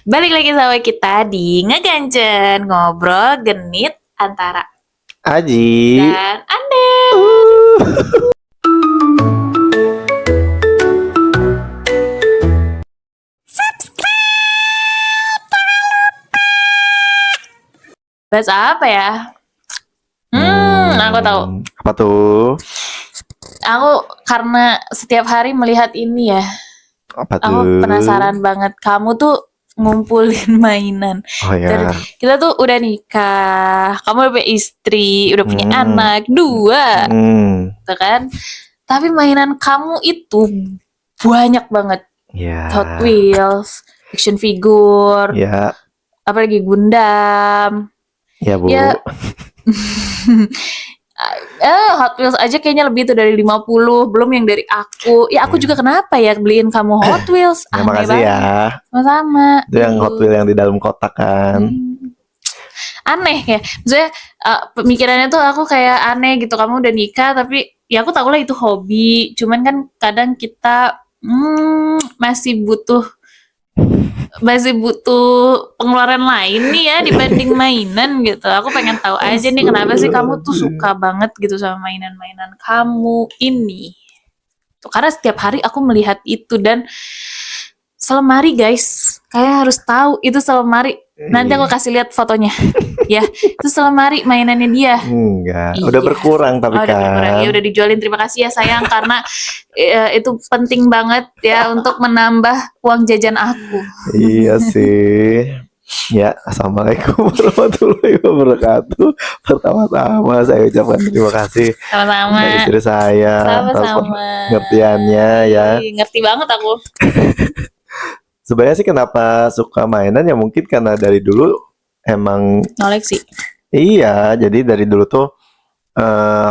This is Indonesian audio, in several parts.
Balik lagi sama kita di Ngegancen, ngobrol genit antara Aji. dan Anda. Bahas apa ya? Aku tahu. Apa tuh? Aku karena setiap hari melihat ini ya, Apa aku tuh? penasaran banget. Kamu tuh ngumpulin mainan. Oh ya. Kita tuh udah nikah, kamu udah punya istri, udah punya anak, 2, tuh kan? Tapi mainan kamu itu banyak banget. Ya. Hot Wheels, action figure, Ya. apalagi Gundam. Ya, Bu. Ya, Hot Wheels aja kayaknya lebih tuh dari 50, belum yang dari aku. Ya aku juga kenapa ya beliin kamu Hot Wheels? Ya, Aneh makasih banget. ya. Sama-sama. Itu yang Hot Wheels yang di dalam kotak kan. Aneh ya. Maksudnya pemikirannya tuh aku kayak aneh gitu. Kamu udah nikah tapi ya aku tahu lah itu hobi. Cuman kan kadang kita masih butuh pengeluaran lain nih ya dibanding mainan gitu. Aku pengen tahu aja nih kenapa sih kamu tuh suka banget gitu sama mainan-mainan kamu ini. Tuh, karena setiap hari aku melihat itu dan selemari guys. Kalian harus tahu itu selemari. Nanti aku kasih lihat fotonya. Ya, itu selemari mainannya dia. Enggak. Iya. Udah berkurang tapi Udah berkurang. Ya kan. udah dijualin. Terima kasih ya sayang karena itu penting banget ya untuk menambah uang jajan aku. Iya sih. Ya, assalamualaikum warahmatullahi wabarakatuh. Pertama-tama saya ucapkan terima kasih Sama-sama. kepada istri saya atas Sama-sama. pengertiannya ya. Ngerti banget aku. Sebenarnya sih kenapa suka mainan ya mungkin karena dari dulu emang Koleksi. iya, jadi dari dulu tuh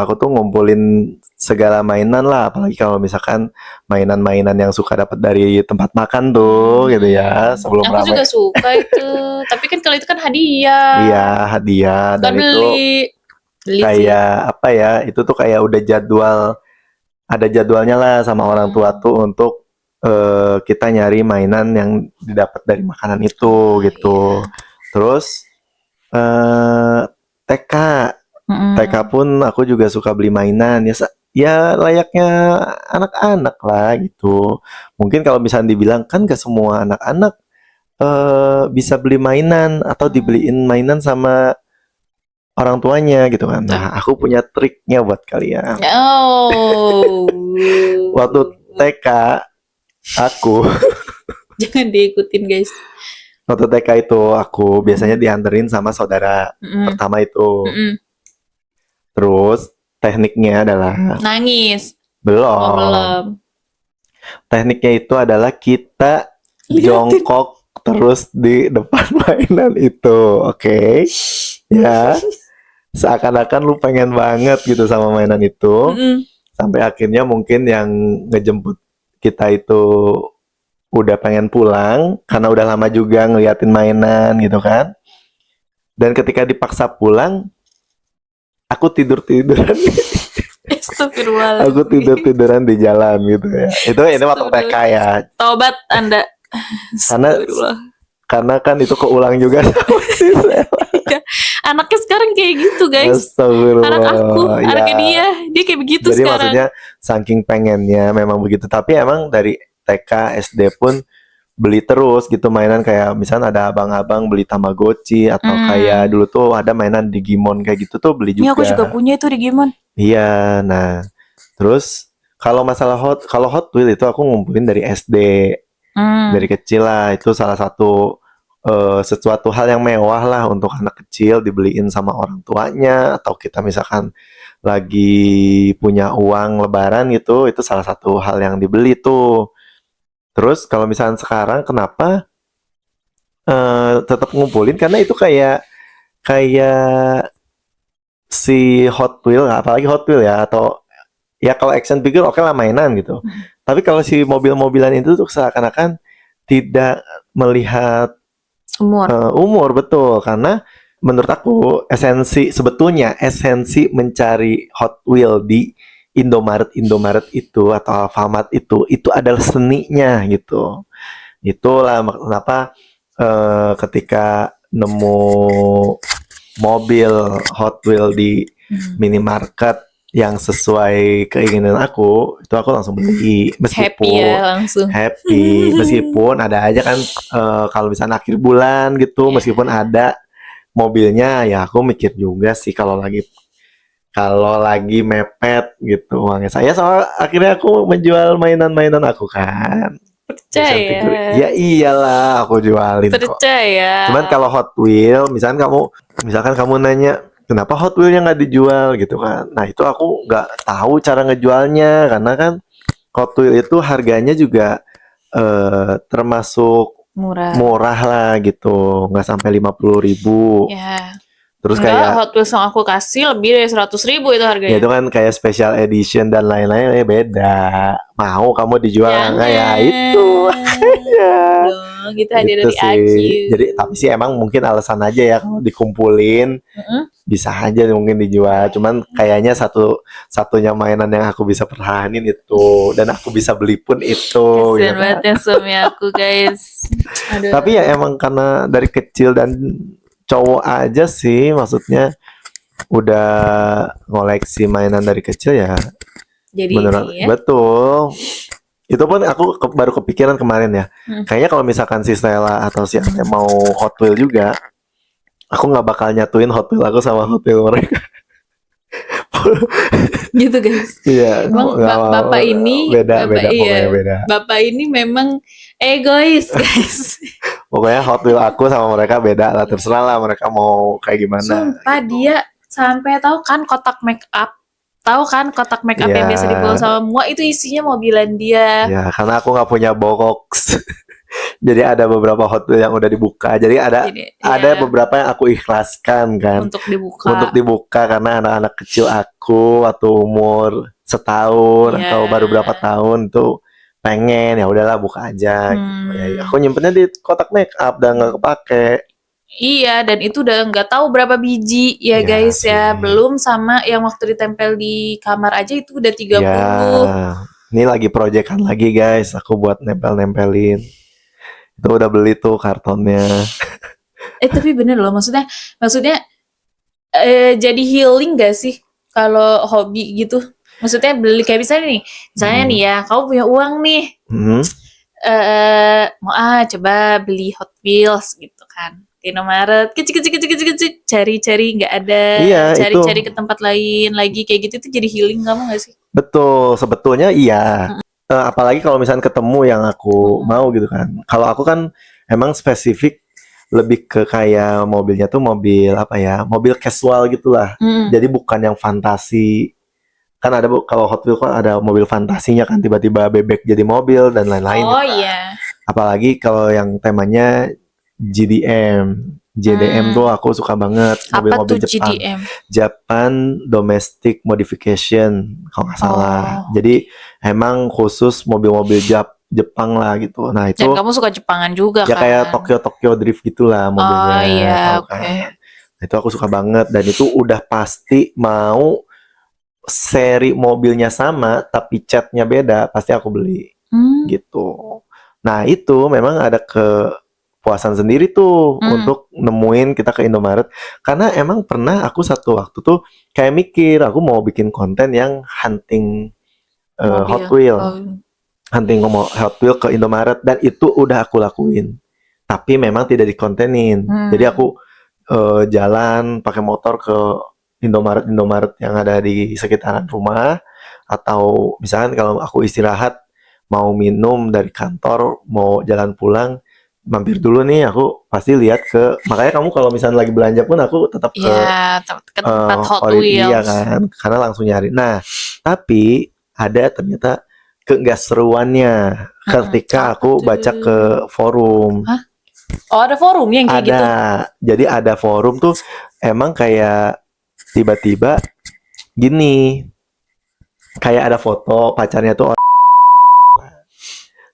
aku tuh ngumpulin segala mainan lah, apalagi kalau misalkan mainan-mainan yang suka dapat dari tempat makan tuh gitu ya, sebelum Aku ramai. juga suka itu. Tapi kan kalau itu kan hadiah. Iya, hadiah Bukan dan itu beli. Beli sih. kayak apa ya? Itu tuh kayak udah ada jadwalnya lah sama orang tua tuh untuk kita nyari mainan yang didapat dari makanan itu gitu. Terus TK TK pun aku juga suka beli mainan ya ya layaknya anak-anak lah gitu. Mungkin kalau misalnya dibilang kan gak semua anak-anak bisa beli mainan atau dibeliin mainan sama orang tuanya gitu kan. Nah, aku punya triknya buat kalian. Oh. Waktu TK aku Jangan diikutin guys. waktu TK itu aku biasanya dianterin sama saudara pertama itu. Terus tekniknya adalah Nangis. belum. Oh, belum. Tekniknya itu adalah kita jongkok terus di depan mainan itu, oke? Ya, seakan-akan lu pengen banget gitu sama mainan itu, sampai akhirnya mungkin yang ngejemput kita itu udah pengen pulang karena udah lama juga ngeliatin mainan gitu kan. Dan ketika dipaksa pulang, aku tidur-tiduran. Astagfirullahaladzim. Aku tidur-tiduran di jalan gitu ya. Ini waktu TK ya. Tobat Anda. Karena kan itu keulang juga sama si Sela. Anaknya sekarang kayak gitu guys. Anak aku, anaknya dia kayak begitu jadi sekarang. maksudnya saking pengennya memang begitu. Tapi emang dari TK, SD pun beli terus gitu mainan kayak misalnya ada abang-abang beli Tamagotchi atau kayak dulu tuh ada mainan Digimon kayak gitu tuh beli juga. Iya aku juga punya itu Digimon. Iya, nah terus kalau masalah Hot Wheels itu aku ngumpulin dari SD. Dari kecil lah, itu salah satu sesuatu hal yang mewah lah untuk anak kecil dibeliin sama orang tuanya atau kita misalkan lagi punya uang lebaran gitu, itu salah satu hal yang dibeli tuh. Terus kalau misalkan sekarang kenapa tetap ngumpulin karena itu kayak si Hot Wheel, apalagi Hot Wheel ya, atau ya kalau action figure oke lah mainan gitu. Tapi kalau si mobil-mobilan itu tuh seakan-akan tidak melihat umur betul, karena menurut aku sebetulnya esensi mencari Hot Wheel di Indomaret itu atau Alfamart itu adalah seninya gitu. Itulah kenapa ketika nemu mobil Hot Wheel di minimarket yang sesuai keinginan aku, itu aku langsung beli. Happy ya langsung. Happy, meskipun ada aja kan kalau misalnya akhir bulan gitu, meskipun ada mobilnya, ya aku mikir juga sih kalau lagi mepet gitu uangnya saya, soal akhirnya aku menjual mainan-mainan aku kan. Percaya. Ya iyalah aku jualin kok. Percaya. Cuman kalau Hot Wheel, misalkan kamu nanya kenapa Hot Wheel-nya nggak dijual gitu kan. Nah itu aku nggak tahu cara ngejualnya, karena kan Hot Wheel itu harganya juga termasuk murah lah gitu, nggak sampai 50.000. Ya. Terus Enggak, kayak Hot Wheels yang aku kasih lebih dari 100.000 itu harganya. ya itu kan kayak special edition dan lain-lain, beda. Mau kamu dijual nggak ya itu? Ya. Dong, gitu hadiah Gitu dari sih. Aki. Jadi tapi sih emang mungkin alasan aja ya, kalau dikumpulin bisa aja mungkin dijual. Cuman kayaknya satunya mainan yang aku bisa pertahanin itu, dan aku bisa beli pun itu. Kasian banget ya suami aku guys. Aduh. Tapi ya emang karena dari kecil dan cowok aja sih, maksudnya udah ngoleksi mainan dari kecil ya. Jadi menurut ini ya. Betul. Itu pun aku baru kepikiran kemarin ya. Kayaknya kalau misalkan si Stella atau si Ane mau Hot Wheel juga, aku nggak bakal nyatuin Hot Wheel aku sama Hot Wheel mereka. Gitu guys. Iya. Emang bapak ini beda. Bapak ini memang egois guys. Pokoknya Hot Wheel aku sama mereka beda lah, terserah lah mereka mau kayak gimana. Sumpah gitu. Dia sampai tahu kan kotak make up. Tahu kan kotak make up yang biasa dibawa sama Mua, itu isinya mobilan dia. Ya, karena aku nggak punya box. Jadi ada beberapa Hot Wheel yang udah dibuka. Jadi ada beberapa yang aku ikhlaskan kan untuk dibuka karena anak-anak kecil aku waktu umur setahun atau baru berapa tahun tuh pengen, ya udahlah buka aja gitu. Ya, aku nyimpennya di kotak make up dan nggak kepake. Iya, dan itu udah nggak tahu berapa biji ya guys sih. Ya. Belum sama yang waktu ditempel di kamar aja itu udah 30. Ya, ini lagi proyekan lagi guys, aku buat nempelin. Itu udah beli tuh kartonnya. Tapi bener loh, maksudnya jadi healing gak sih kalau hobi gitu? Maksudnya beli kayak misalnya nih ya, kamu punya uang nih, mau coba beli Hot Wheels gitu kan, di Indomaret, kecil, cari nggak ada, cari ke tempat lain lagi kayak gitu, itu jadi healing kamu nggak sih? Betul, sebetulnya iya. Apalagi kalau misalnya ketemu yang aku mau gitu kan. Kalau aku kan emang spesifik lebih ke kayak mobilnya tuh mobil apa ya, mobil casual gitulah. Jadi bukan yang fantasi. Kan ada kalau Hot Wheels kan ada mobil fantasinya kan, tiba-tiba bebek jadi mobil dan lain-lain. Oh iya. Apalagi kalau yang temanya JDM tuh aku suka banget, mobil-mobil Jepang. GDM? Japan Domestic Modification kalau nggak salah. Jadi emang khusus mobil-mobil Jepang lah gitu. Nah itu. Dan kamu suka Jepangan juga ya, kan? Ya kayak Tokyo Drift gitulah mobilnya. Oh iya, oke. Nah, itu aku suka banget, dan itu udah pasti mau seri mobilnya sama tapi catnya beda, pasti aku beli gitu. Nah itu memang ada kepuasan sendiri tuh untuk nemuin kita ke Indomaret, karena emang pernah aku satu waktu tuh kayak mikir aku mau bikin konten yang hunting Hot Wheel, hunting Hot Wheel ke Indomaret, dan itu udah aku lakuin, tapi memang tidak dikontenin. Jadi aku jalan pakai motor ke Indomaret yang ada di sekitaran rumah, atau misalkan kalau aku istirahat mau minum dari kantor, mau jalan pulang, mampir dulu nih, aku pasti lihat makanya kamu kalau misalnya lagi belanja pun aku tetap ke tempat Hot Wheels. Iya kan, karena langsung nyari. Nah, tapi ada ternyata nggak seruannya ketika aku baca ke forum. Hah? Oh, ada forumnya yang kayak gitu? Jadi ada forum tuh emang kayak tiba-tiba gini, kayak ada foto pacarnya tuh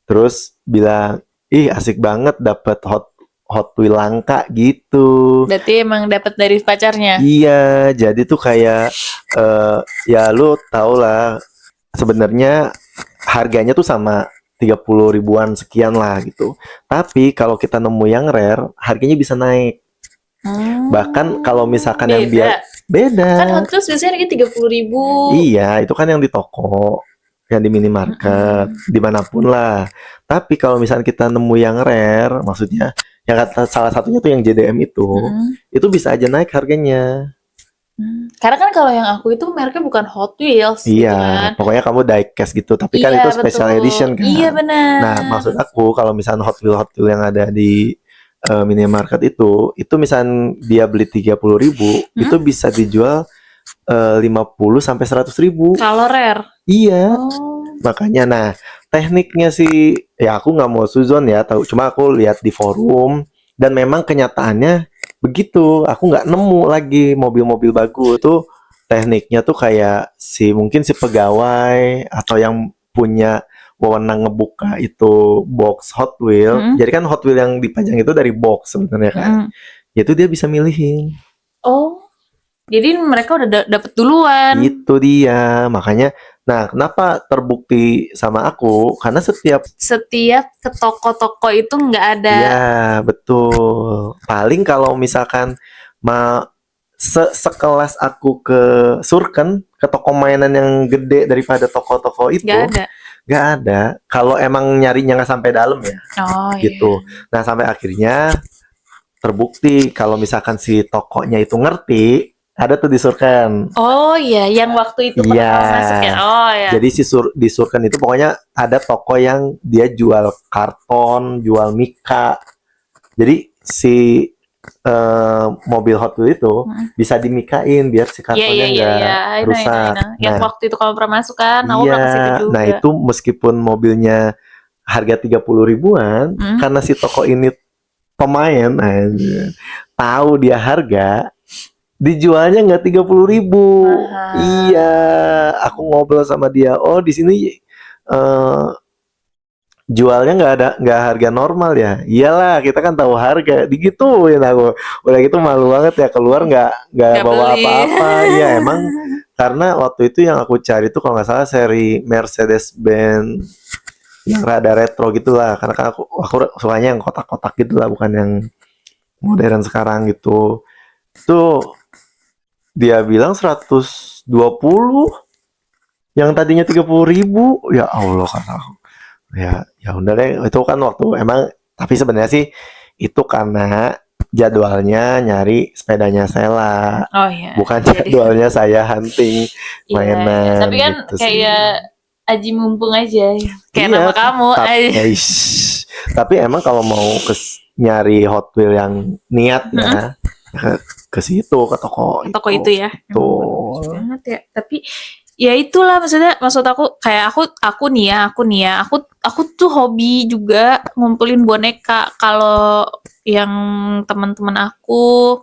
terus bilang, ih asik banget dapet Hot Wheel langka gitu. Berarti emang dapat dari pacarnya? Iya, jadi tuh kayak ya lu tau lah sebenarnya harganya tuh sama 30 ribuan sekian lah gitu. Tapi kalau kita nemu yang rare, harganya bisa naik. Bahkan kalau misalkan yang Beda. beda. Kan Hot Wheels biasanya harganya 30 ribu. Iya, itu kan yang di toko, yang di minimarket, dimanapun lah. Tapi kalau misalnya kita nemu yang rare, maksudnya yang kata salah satunya tuh yang JDM itu bisa aja naik harganya. Karena kan kalau yang aku itu mereknya bukan Hot Wheels gitu Iya, kan. pokoknya kamu diecast gitu. Tapi kan Iya, itu special betul. edition kan. Iya, benar. Nah, maksud aku kalau misalnya Hot Wheels yang ada di minimarket itu misalnya dia beli 30 ribu, itu bisa dijual 50 sampai 100 ribu. Kalau rare. Iya. Oh. Makanya, nah, tekniknya sih, ya aku nggak mau suzon ya, tahu. Cuma aku lihat di forum dan memang kenyataannya begitu. Aku nggak nemu lagi mobil-mobil bagus tuh. Tekniknya tuh kayak mungkin si pegawai atau yang punya wewenang ngebuka itu box Hot Wheel. Jadi kan Hot Wheel yang dipajang itu dari box sebenarnya kan. Itu dia bisa milihin. Oh. Jadi mereka udah dapet duluan. Itu dia, makanya. Nah, kenapa terbukti sama aku? Karena setiap ke toko-toko itu nggak ada. Iya, betul. Paling kalau misalkan sekelas aku ke Surken, ke toko mainan yang gede daripada toko-toko itu, nggak ada. Kalau emang nyarinya nggak sampai dalam ya, gitu. Iya. Nah, sampai akhirnya terbukti kalau misalkan si tokonya itu ngerti, ada tuh di Surken. Oh iya, yang waktu itu pertama masuk ya. Oh ya. Jadi di Surken itu pokoknya ada toko yang dia jual karton, jual mika. Jadi si mobil Hot Wheels itu bisa dimikain biar si kartonnya nggak rusak. Yang waktu itu kalau pernah masuk kan, aku pernah ke situ juga. Nah itu meskipun mobilnya harga 30 ribuan, karena si toko ini pemain, tahu dia harga, dijualnya nggak 30 ribu. Iya, aku ngobrol sama dia. Oh di sini jualnya nggak harga normal ya. Iyalah, kita kan tahu harga. Digituin aku. Udah gitu malu banget ya, keluar nggak bawa apa-apa. Iya emang karena waktu itu yang aku cari tuh kalau nggak salah seri Mercedes-Benz yang rada retro gitulah. Karena kan aku sukanya yang kotak-kotak gitulah, bukan yang modern sekarang gitu. Tuh dia bilang 120, yang tadinya 30 ribu. Ya Allah, kata aku. Ya udah deh, itu kan waktu emang, tapi sebenarnya sih itu karena jadwalnya nyari sepedanya Sela. Oh iya. Bukan jadwalnya saya hunting mainan. Iya. Tapi kan gitu kayak aji mumpung aja. Kayak nama kamu. Tapi emang kalau mau nyari Hot Wheel yang niat ya, ke situ, ke toko itu ya. Tuh. Banget ya. Tapi ya itulah maksud aku kayak aku nih ya aku tuh hobi juga ngumpulin boneka. Kalau yang teman-teman aku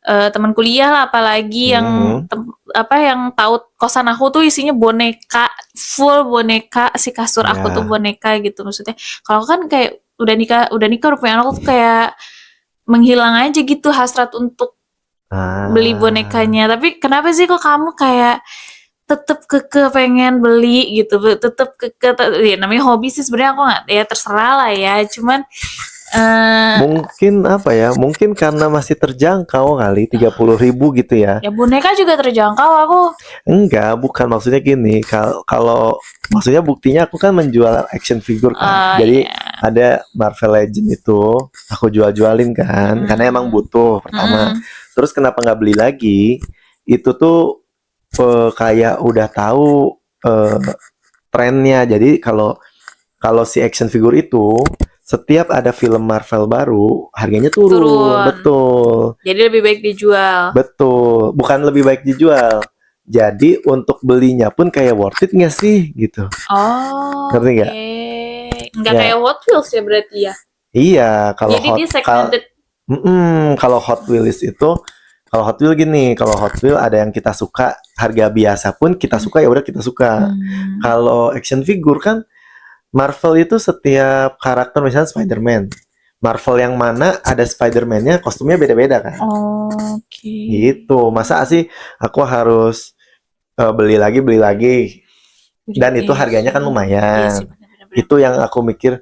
teman kuliah lah, apalagi yang yang tahu kosan aku tuh isinya boneka, full boneka. Si kasur aku tuh boneka gitu. Maksudnya kalau kan kayak udah nikah udah punya anak tuh kayak menghilang aja gitu hasrat untuk beli bonekanya. Tapi kenapa sih kok kamu kayak tetep pengen beli gitu, tetep ya namanya hobi sih sebenarnya. Aku nggak, ya terserah lah ya, cuman mungkin apa ya, mungkin karena masih terjangkau kali 30 ribu gitu ya. Ya boneka juga terjangkau aku. Enggak, bukan, maksudnya gini, kalau maksudnya buktinya aku kan menjual action figure kan. Jadi ada Marvel Legend itu aku jualin kan, karena emang butuh pertama. Terus kenapa nggak beli lagi? Itu tuh kayak udah tahu trennya. Jadi kalau si action figure itu setiap ada film Marvel baru harganya turun. Betul. Jadi lebih baik dijual. Betul, bukan lebih baik dijual. Jadi untuk belinya pun kayak worth it nggak sih gitu. Oh. Ngerti nggak? Nggak kayak Hot Wheels ya berarti ya? Iya, kalau jadi dia segmented. Kalau Hot Wheels itu, kalau Hot Wheels gini, kalau Hot Wheels ada yang kita suka, harga biasa pun kita suka, ya udah kita suka. Kalau action figure kan Marvel itu setiap karakter, misalnya Spider-Man, Marvel yang mana ada Spider-Man-nya kostumnya beda-beda kan. Gitu. Masa sih aku harus beli lagi dan itu harganya kan lumayan. Itu yang aku mikir,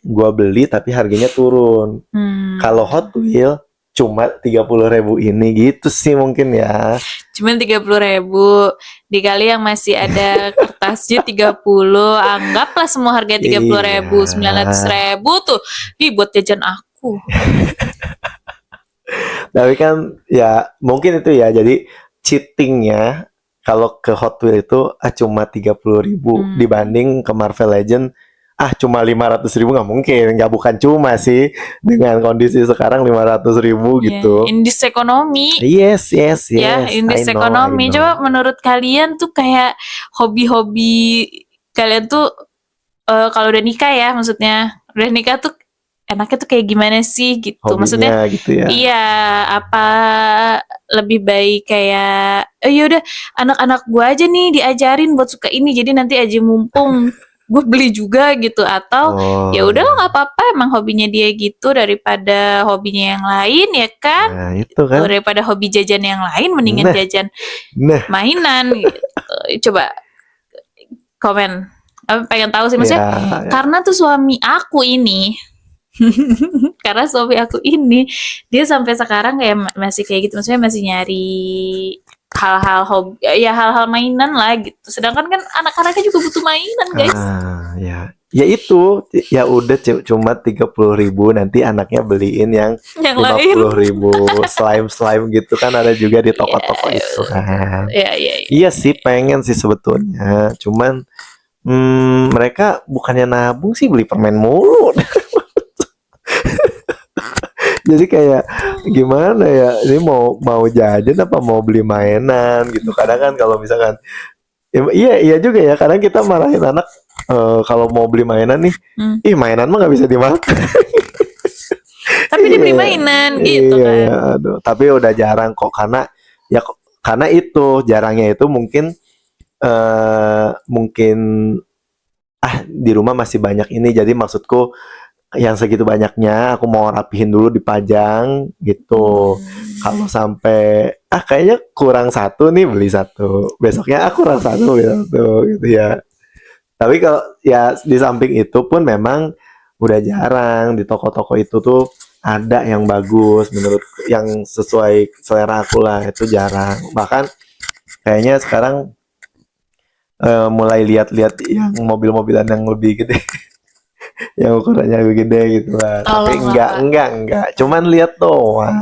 gua beli tapi harganya turun. Kalau Hot Wheel cuma 30.000 ini gitu sih mungkin ya. Cuman 30.000 dikali yang masih ada kertasnya 30, anggaplah semua harga 30.000, 900.000 tuh. Ih, buat jajan aku. Tapi kan ya mungkin itu ya, jadi cheatingnya kalau ke Hot Wheel itu cuma 30.000 dibanding ke Marvel Legend cuma 500.000 nggak mungkin, bukan cuma sih dengan kondisi sekarang 500.000 gitu. In this economy. Yes. Ya, in this economy. Coba menurut kalian tuh kayak hobi-hobi kalian tuh kalau udah nikah ya, maksudnya udah nikah tuh enaknya tuh kayak gimana sih gitu. Hobinya maksudnya gitu ya. Iya, apa lebih baik kayak yaudah anak-anak gua aja nih diajarin buat suka ini, jadi nanti aja mumpung gue beli juga gitu, atau ya udahlah nggak apa-apa emang hobinya dia gitu daripada hobinya yang lain ya kan. Nah, itu kan. Daripada hobi jajan yang lain mendingan jajan mainan gitu. Coba komen. Aku pengen tahu sih maksudnya karena tuh suami aku ini karena suami aku ini dia sampai sekarang kayak masih kayak gitu, maksudnya masih nyari hal-hal hobi ya, hal-hal mainan lah gitu. Sedangkan kan anak-anaknya juga butuh mainan, guys. Ya itu ya udah cuma 30.000, nanti anaknya beliin yang 50.000 slime gitu kan, ada juga di toko-toko itu kan. Iya sih, pengen sih sebetulnya, cuman mereka bukannya nabung sih, beli permen mulu. Jadi kayak gimana ya, ini mau jajan apa mau beli mainan gitu. Kadang kan kalau misalkan iya juga ya, kadang kita marahin anak kalau mau beli mainan nih, mainan mah nggak bisa dimakan. Tapi dibeli mainan gitu kan. Iya, aduh. Tapi udah jarang kok, karena itu jarangnya itu mungkin di rumah masih banyak ini, jadi maksudku yang segitu banyaknya aku mau rapihin dulu, dipajang gitu. Kalau sampai kayaknya kurang satu nih, beli satu, besoknya kurang satu, beli satu gitu ya. Tapi kalau ya di samping itu pun memang udah jarang di toko-toko itu tuh ada yang bagus menurut yang sesuai selera aku lah, itu jarang. Bahkan kayaknya sekarang mulai lihat-lihat yang mobil-mobilan yang lebih gede. Yang ukurannya lebih gede gitu lah. Tapi enggak, cuman lihat doang.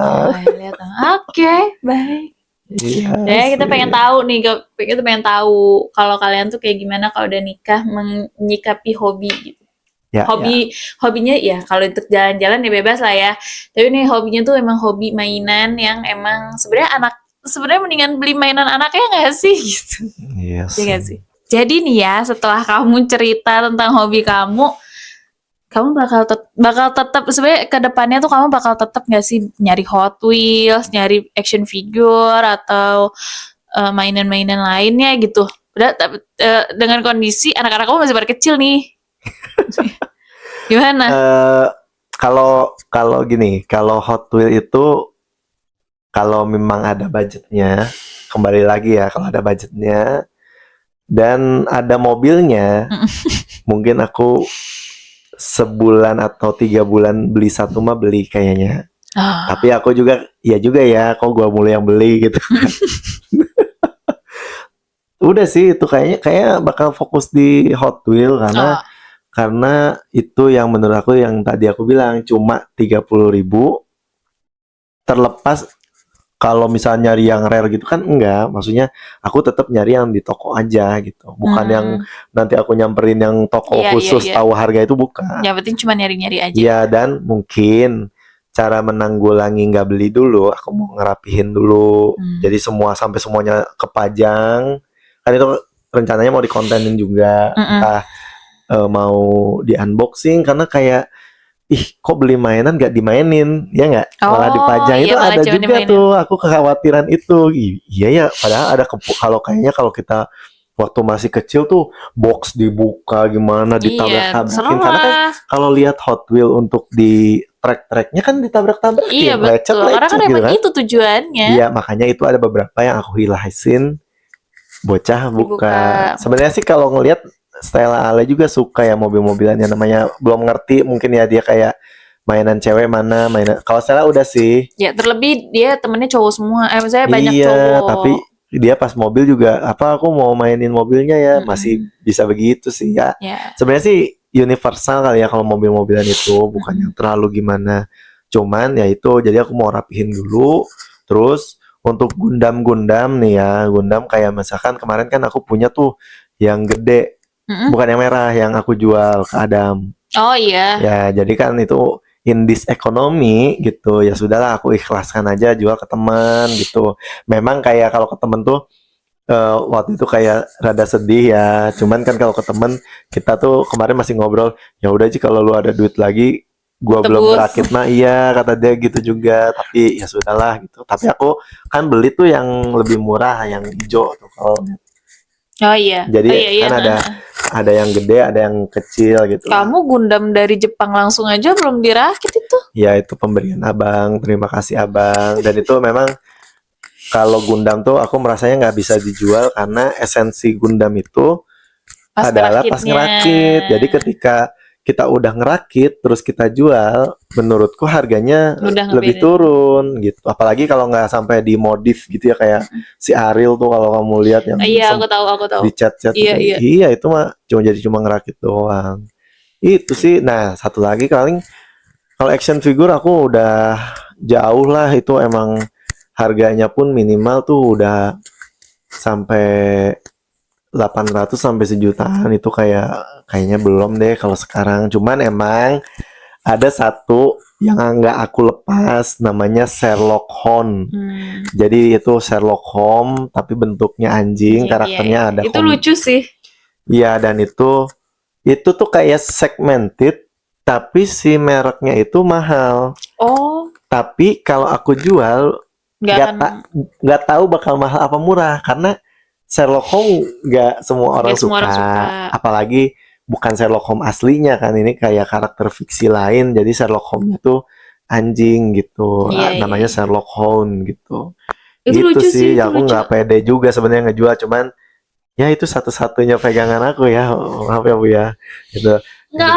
Oke, baik. Iya. Kita pengen tahu nih, kita pengen tahu kalau kalian tuh kayak gimana kalau udah nikah menyikapi hobi gitu. Hobinya ya kalau untuk jalan-jalan ya bebas lah ya. Tapi nih hobinya tuh emang hobi mainan yang emang sebenarnya mendingan beli mainan anaknya nggak sih gitu. Iya sih. Jadi nih ya, setelah kamu cerita tentang hobi kamu bakal tetap sebenarnya ke depannya tuh kamu bakal tetap nggak sih nyari Hot Wheels, nyari action figure atau mainan-mainan lainnya gitu. Dengan kondisi anak-anak kamu masih pada kecil nih. Gimana? Kalau gini, kalau Hot Wheels itu kalau memang ada budgetnya, kembali lagi ya, kalau ada budgetnya dan ada mobilnya, mungkin aku sebulan atau 3 bulan beli satu mah beli kayaknya. Tapi aku juga ya, kok gua mulu yang beli gitu. Udah sih, itu kayaknya bakal fokus di Hot Wheel karena itu yang menurut aku, yang tadi aku bilang cuma 30.000. Terlepas kalau misalnya nyari yang rare gitu kan enggak, maksudnya aku tetap nyari yang di toko aja gitu, bukan yang nanti aku nyamperin yang toko khusus tahu harga, itu bukan. Yang penting cuma nyari-nyari aja. Iya, dan mungkin cara menanggulangi nggak beli dulu, aku mau ngerapihin dulu. Jadi sampai semuanya kepajang, kan itu rencananya mau dikontenin juga, entah mau di unboxing, karena kayak kok beli mainan gak dimainin, ya nggak? Malah dipajang, itu ada juga dimainin. Tuh aku kekhawatiran itu. Iya ya, padahal ada kalau kita waktu masih kecil tuh box dibuka gimana, ditabrak-tabrakin. Karena kan kalau lihat Hot Wheel untuk di track-tracknya kan ditabrak-tabrakin. Iya betul, karena kan emang itu tujuannya. Iya, makanya itu ada beberapa yang aku hilasin bocah buka. Sebenarnya sih kalau ngelihat Stella Ale juga suka ya mobil-mobilan yang namanya belum ngerti mungkin ya dia kayak mainan cewek mana mainan. Kalau Stella udah sih. Ya terlebih dia temennya cowok semua. Maksudnya banyak Iya, cowok. tapi dia pas mobil juga apa aku mau mainin mobilnya ya masih bisa begitu sih ya. Ya. Sebenarnya sih universal kali ya kalau mobil-mobilan itu bukan yang terlalu gimana. Cuman ya itu jadi aku mau rapihin dulu. Terus untuk Gundam nih ya, Gundam kayak misalkan kemarin kan aku punya tuh yang gede, bukan yang merah yang aku jual ke Adam. Oh iya. Ya, jadi kan itu in this economy gitu. Ya sudahlah aku ikhlaskan aja jual ke teman gitu. Memang kayak kalau ke temen tuh waktu itu kayak rada sedih ya. Cuman kan kalau ke temen kita tuh kemarin masih ngobrol, ya udah sih kalau lu ada duit lagi, gua belum Tebus. ngerakit mah iya kata dia gitu juga. Tapi ya sudahlah gitu. Tapi aku kan beli tuh yang lebih murah, yang hijau tuh kalau. Oh iya. Jadi Oh, iya. kan ada yang gede, ada yang kecil gitu. Kamu Gundam dari Jepang langsung aja belum dirakit itu? Ya itu pemberian abang, terima kasih abang. Dan itu memang kalau Gundam tuh aku merasanya nggak bisa dijual karena esensi Gundam itu adalah pas ngerakit. Jadi ketika kita udah ngerakit terus kita jual, menurutku harganya lebih turun gitu. Apalagi kalau nggak sampai dimodif gitu ya kayak si Ariel tuh kalau kamu lihat yang aku tahu. dicat-cat. Iya itu mah cuma ngerakit doang. Itu sih. Nah satu lagi paling kalau action figure aku udah jauh lah itu emang harganya pun minimal tuh udah sampai 800 sampai sejutaan itu kayaknya belum deh kalau sekarang. Cuman emang ada satu yang nggak aku lepas namanya Sherlock Holmes. Jadi itu Sherlock Holmes tapi bentuknya anjing, karakternya ada itu lucu sih. Iya dan itu tuh kayak segmented tapi si mereknya itu mahal. Oh. Tapi kalau aku jual nggak tahu bakal mahal apa murah karena Sherlock Holmes nggak semua orang suka. Apalagi bukan Sherlock Holmes aslinya kan ini kayak karakter fiksi lain jadi Sherlock Holmes itu anjing gitu namanya Sherlock Holmes gitu. Itu lucu sih ya aku nggak pede juga sebenarnya ngejual cuman ya itu satu-satunya pegangan aku ya maaf ya Bu ya gitu. Nggak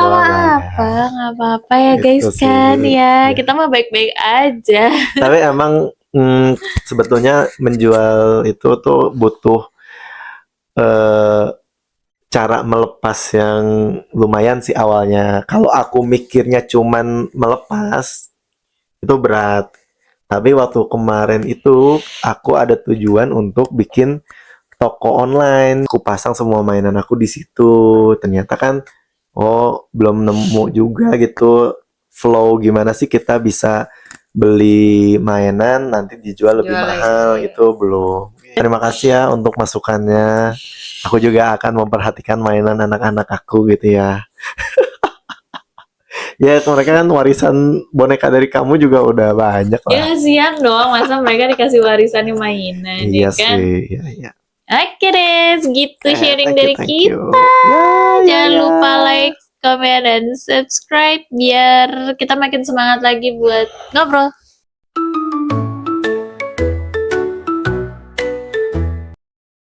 apa-apa ya guys gitu kan sih. Ya kita mah baik-baik aja. Tapi emang sebetulnya menjual itu tuh butuh cara melepas yang lumayan sih awalnya. Kalau aku mikirnya cuman melepas itu berat. Tapi waktu kemarin itu aku ada tujuan untuk bikin toko online. Aku pasang semua mainan aku di situ. Ternyata kan belum nemu juga gitu flow gimana sih kita bisa beli mainan nanti dijual lebih mahal gitu belum. Terima kasih ya untuk masukannya. Aku juga akan memperhatikan mainan anak-anak aku gitu ya. Ya mereka kan warisan boneka dari kamu juga udah banyak lah. Ya kasihan dong masa mereka dikasih warisan mainan. Iya kan? sih. Iya. Oke deh, segitu sharing dari kita. Jangan lupa like, comment, dan subscribe biar kita makin semangat lagi buat ngobrol.